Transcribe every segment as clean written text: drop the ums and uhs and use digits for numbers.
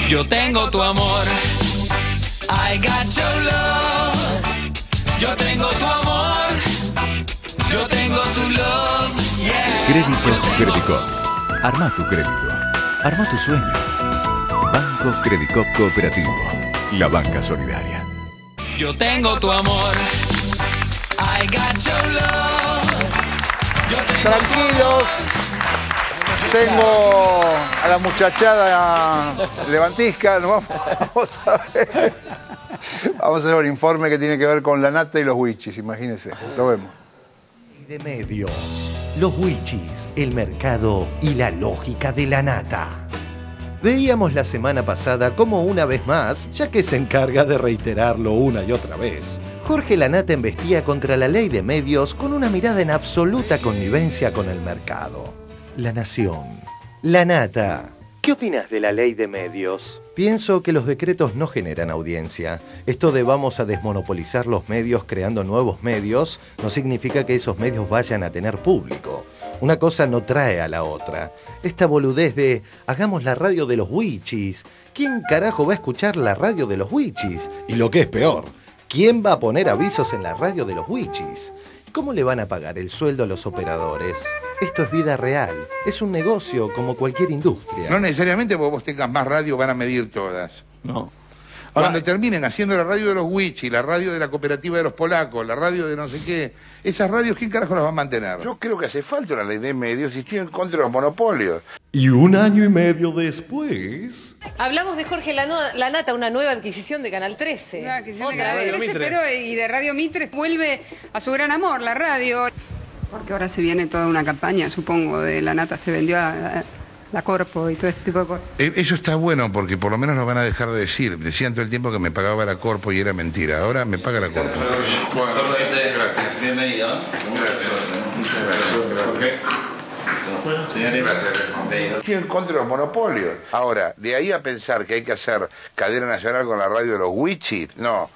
Yo tengo tu amor. I got your love. Yo tengo tu amor. Yo tengo tu love. Yeah. Crédito Credicop. Arma tu crédito. Arma tu sueño. Banco Credicop Cooperativo. La banca solidaria. Yo tengo tu amor. I got your love. Tranquilos. Tengo a la muchachada levantisca. Vamos a ver. Vamos a ver un informe que tiene que ver con la nata y los wichis. Imagínense. Lo vemos. De medios. Los wichis, el mercado y la lógica de la nata. Veíamos la semana pasada cómo una vez más, ya que se encarga de reiterarlo una y otra vez, Jorge Lanata embestía contra la ley de medios con una mirada en absoluta connivencia con el mercado. La Nación. Lanata, ¿qué opinas de la ley de medios? Pienso que los decretos no generan audiencia. Esto de vamos a desmonopolizar los medios creando nuevos medios no significa que esos medios vayan a tener público. Una cosa no trae a la otra. Esta boludez de hagamos la radio de los wichis. ¿Quién carajo va a escuchar la radio de los wichis? Y lo que es peor, ¿quién va a poner avisos en la radio de los wichis? ¿Cómo le van a pagar el sueldo a los operadores? Esto es vida real. Es un negocio como cualquier industria. No necesariamente porque vos tengas más radio van a medir todas. No. Cuando Ahora, terminen haciendo la radio de los wichis, la radio de la cooperativa de los polacos, la radio de no sé qué, esas radios, ¿quién carajo las va a mantener? Yo creo que hace falta una ley de medios y estoy en contra de los monopolios. Y 1 año y medio después... Hablamos de Jorge Lanata, una nueva adquisición de Canal 13. Una adquisición de Canal 13, pero y de Radio Mitre vuelve a su gran amor, la radio. Porque ahora se viene toda una campaña, supongo, de Lanata se vendió a la Corpo y todo ese tipo de cosas. Eso está bueno porque por lo menos lo van a dejar de decir. Decían todo el tiempo que me pagaba la Corpo y era mentira. Ahora me paga la Corpo. Gracias. Bienvenido. Estoy en contra de los monopolios. Ahora, de ahí a pensar que hay que hacer cadena nacional con la radio de los wichis, no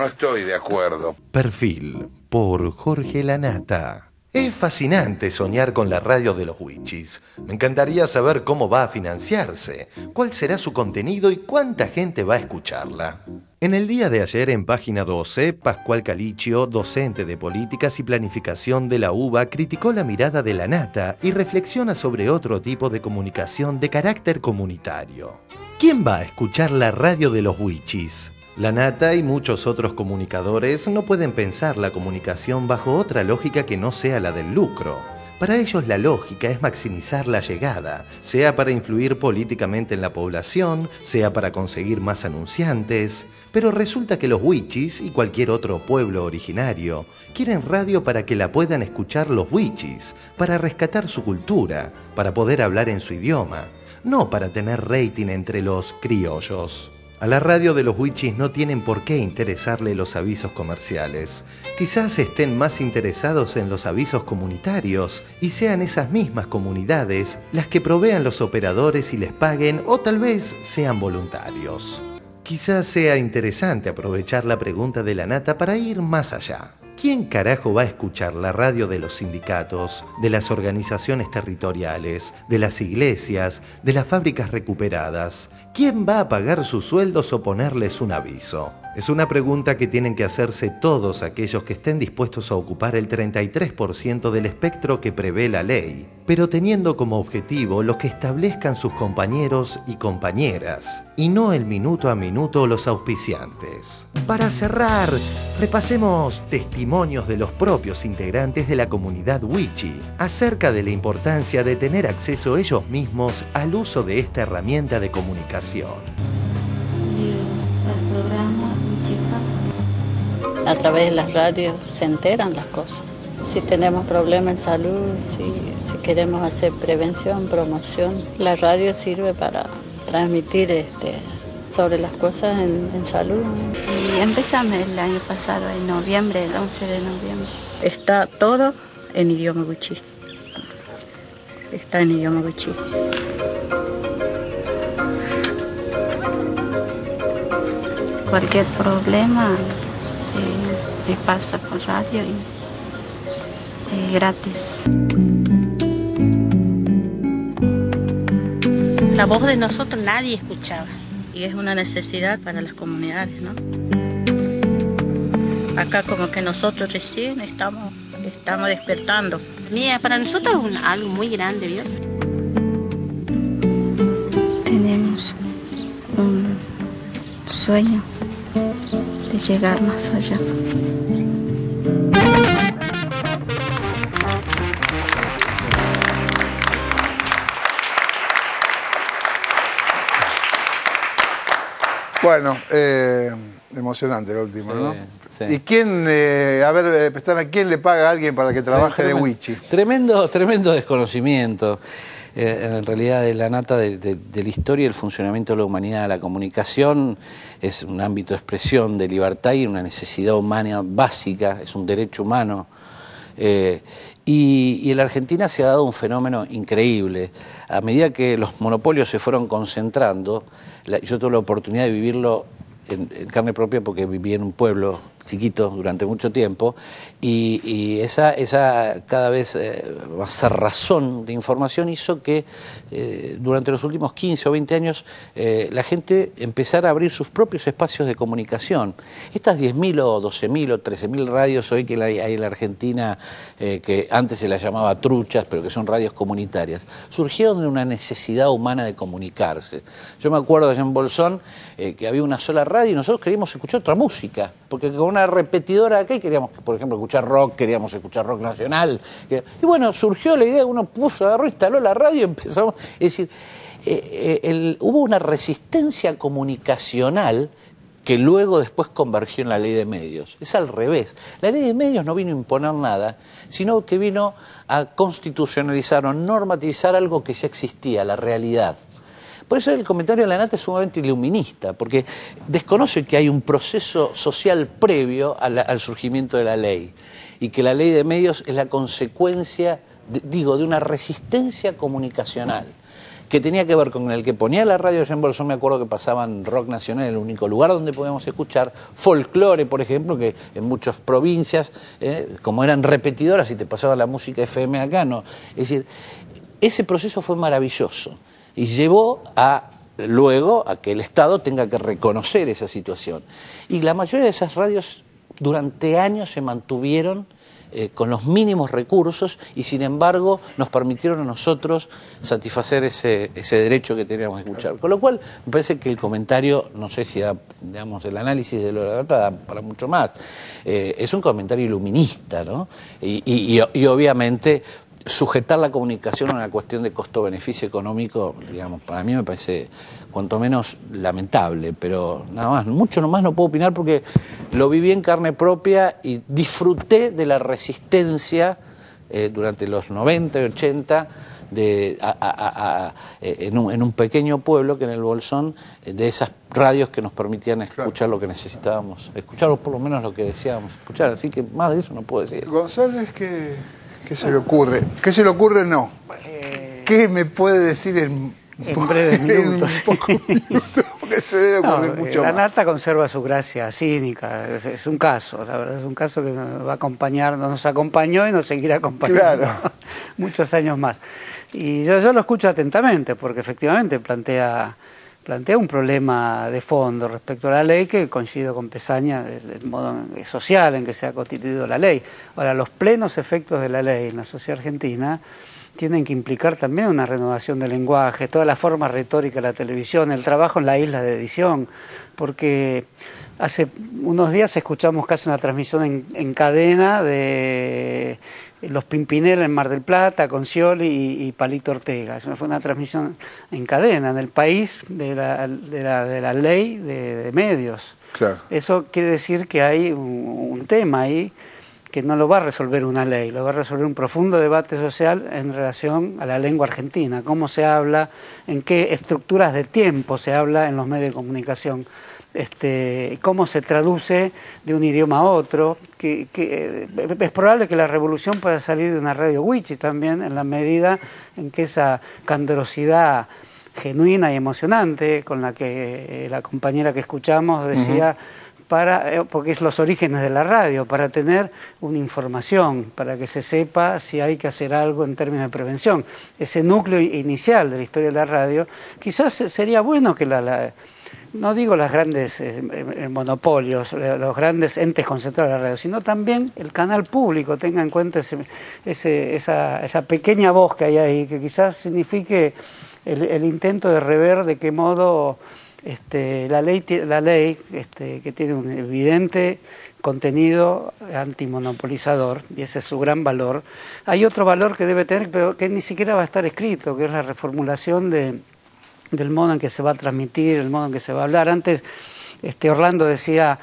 estoy de acuerdo. Perfil por Jorge Lanata. Es fascinante soñar con la radio de los wichis. Me encantaría saber cómo va a financiarse, cuál será su contenido y cuánta gente va a escucharla. En el día de ayer, en página 12, Pascual Calichio, docente de Políticas y Planificación de la UBA, criticó la mirada de Lanata y reflexiona sobre otro tipo de comunicación de carácter comunitario. ¿Quién va a escuchar la radio de los wichis? Lanata y muchos otros comunicadores no pueden pensar la comunicación bajo otra lógica que no sea la del lucro. Para ellos la lógica es maximizar la llegada, sea para influir políticamente en la población, sea para conseguir más anunciantes. Pero resulta que los wichis y cualquier otro pueblo originario quieren radio para que la puedan escuchar los wichis, para rescatar su cultura, para poder hablar en su idioma, no para tener rating entre los criollos. A la radio de los wichis no tienen por qué interesarle los avisos comerciales. Quizás estén más interesados en los avisos comunitarios y sean esas mismas comunidades las que provean los operadores y les paguen, o tal vez sean voluntarios. Quizás sea interesante aprovechar la pregunta de Lanata para ir más allá. ¿Quién carajo va a escuchar la radio de los sindicatos, de las organizaciones territoriales, de las iglesias, de las fábricas recuperadas? ¿Quién va a pagar sus sueldos o ponerles un aviso? Es una pregunta que tienen que hacerse todos aquellos que estén dispuestos a ocupar el 33% del espectro que prevé la ley, pero teniendo como objetivo lo que establezcan sus compañeros y compañeras, y no el minuto a minuto los auspiciantes. Para cerrar, repasemos testimonios de los propios integrantes de la comunidad wichi acerca de la importancia de tener acceso ellos mismos al uso de esta herramienta de comunicación. El programa a través de las radios se enteran las cosas. Si tenemos problemas en salud, si queremos hacer prevención, promoción, la radio sirve para transmitir sobre las cosas en salud. Y empezamos el año pasado, en noviembre, el 11 de noviembre. Está todo en idioma wichí. Está en idioma wichí. Cualquier problema me pasa por radio y gratis. La voz de nosotros nadie escuchaba. y es una necesidad para las comunidades, ¿no? Acá como que nosotros recién estamos despertando. Mira, para nosotros es algo muy grande, ¿vio? Tenemos un sueño de llegar más allá. Bueno, emocionante lo último, ¿no? Sí. ¿Y quién, a ver, Pestana, quién le paga a alguien para que trabaje de Wichi? Tremendo desconocimiento, en realidad, de la nata de la historia y el funcionamiento de la humanidad. La comunicación es un ámbito de expresión, de libertad y una necesidad humana básica, es un derecho humano. Y en la Argentina se ha dado un fenómeno increíble. A medida que los monopolios se fueron concentrando, yo tuve la oportunidad de vivirlo en carne propia porque viví en un pueblo chiquito durante mucho tiempo y esa cada vez más cerrazón de información hizo que durante los últimos 15 o 20 años la gente empezara a abrir sus propios espacios de comunicación. Estas 10.000 o 12.000 o 13.000 radios hoy que hay en la Argentina, que antes se las llamaba truchas, pero que son radios comunitarias, surgieron de una necesidad humana de comunicarse. Yo me acuerdo allá en Bolsón que había una sola radio y nosotros queríamos escuchar otra música, porque con una repetidora acá y queríamos, por ejemplo, escuchar rock, queríamos escuchar rock nacional. Y bueno, surgió la idea, uno agarró, instaló la radio y empezamos. Es decir, hubo una resistencia comunicacional que luego después convergió en la ley de medios. Es al revés. La ley de medios no vino a imponer nada, sino que vino a constitucionalizar o normativizar algo que ya existía, la realidad. Por eso el comentario de la nata es sumamente iluminista, porque desconoce que hay un proceso social previo al surgimiento de la ley y que la ley de medios es la consecuencia, de una resistencia comunicacional que tenía que ver con el que ponía la radio allá en Bolsón. Me acuerdo que pasaban rock nacional, el único lugar donde podíamos escuchar folclore, por ejemplo, que en muchas provincias, como eran repetidoras y te pasaba la música FM acá, no. Es decir, ese proceso fue maravilloso y llevó luego a que el Estado tenga que reconocer esa situación. Y la mayoría de esas radios durante años se mantuvieron con los mínimos recursos y sin embargo nos permitieron a nosotros satisfacer ese derecho que teníamos de escuchar. Con lo cual me parece que el comentario, no sé si da, digamos, el análisis de lo de la nata da para mucho más. Es un comentario iluminista, ¿no? Y obviamente sujetar la comunicación a una cuestión de costo-beneficio económico, digamos, para mí me parece cuanto menos lamentable, pero nada más, mucho más no puedo opinar porque lo viví en carne propia y disfruté de la resistencia durante los 90 y 80 en un pequeño pueblo que en el Bolsón, de esas radios que nos permitían escuchar lo que necesitábamos escuchar, o por lo menos lo que deseábamos escuchar, así que más de eso no puedo decir. González, ¿qué se le ocurre? ¿Qué se le ocurre? No. ¿Qué me puede decir en breves minutos? En pocos minutos, porque se debe ocurrir mucho más. La más. nata conserva su gracia cínica, es un caso, la verdad, es un caso que nos va a acompañar, nos acompañó y nos seguirá acompañando muchos años más. Y yo lo escucho atentamente, porque efectivamente plantea un problema de fondo respecto a la ley que coincido con Pesaña del modo social en que se ha constituido la ley. Ahora, los plenos efectos de la ley en la sociedad argentina tienen que implicar también una renovación del lenguaje, toda la forma retórica de la televisión, el trabajo en la isla de edición, porque hace unos días escuchamos casi una transmisión en cadena de Los Pimpinela en Mar del Plata, con Scioli y Palito Ortega. Eso fue una transmisión en cadena en el país de la ley de medios. Claro. Eso quiere decir que hay un tema ahí que no lo va a resolver una ley, lo va a resolver un profundo debate social en relación a la lengua argentina, cómo se habla, en qué estructuras de tiempo se habla en los medios de comunicación. Cómo se traduce de un idioma a otro, que es probable que la revolución pueda salir de una radio Wichi también, en la medida en que esa candorosidad genuina y emocionante con la que la compañera que escuchamos decía, porque es los orígenes de la radio, para tener una información, para que se sepa si hay que hacer algo en términos de prevención. Ese núcleo inicial de la historia de la radio, quizás sería bueno que no digo las grandes monopolios, los grandes entes concentrados de la radio, sino también el canal público tenga en cuenta esa pequeña voz que hay ahí, que quizás signifique el intento de rever de qué modo la ley que tiene un evidente contenido antimonopolizador, y ese es su gran valor. Hay otro valor que debe tener, pero que ni siquiera va a estar escrito, que es la reformulación del modo en que se va a transmitir, el modo en que se va a hablar. Antes Orlando decía,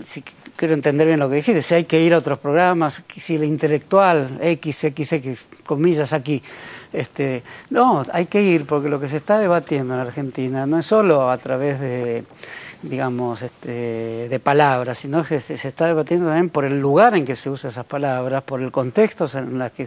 si quiero entender bien lo que dijiste, si hay que ir a otros programas, si el intelectual, XX, comillas aquí, no, hay que ir, porque lo que se está debatiendo en Argentina no es solo a través de, digamos, de palabras, sino que se está debatiendo también por el lugar en que se usan esas palabras, por el contexto en el que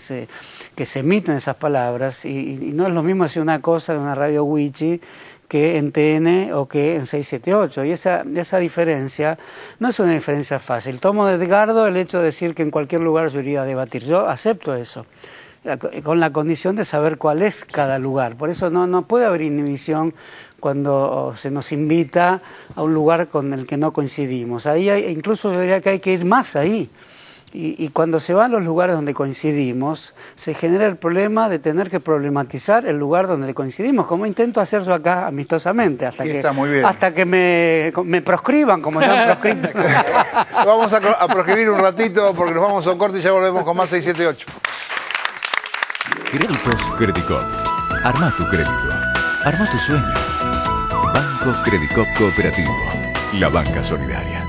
se emiten esas palabras, y no es lo mismo decir una cosa en una radio Wichi que en TN o que en 678, y esa diferencia no es una diferencia fácil. Tomo de Edgardo el hecho de decir que en cualquier lugar yo iría a debatir, yo acepto eso, con la condición de saber cuál es cada lugar. Por eso no puede haber inhibición cuando se nos invita a un lugar con el que no coincidimos. Ahí incluso yo diría que hay que ir más ahí. Y cuando se va a los lugares donde coincidimos, se genera el problema de tener que problematizar el lugar donde coincidimos, como intento hacer yo acá amistosamente, hasta que me proscriban, como ya han proscrito. Vamos a proscribir un ratito porque nos vamos a un corte y ya volvemos con más 678. Créditos Credicop. Arma tu crédito. Arma tu sueño. Banco Credicop Cooperativo. La banca solidaria.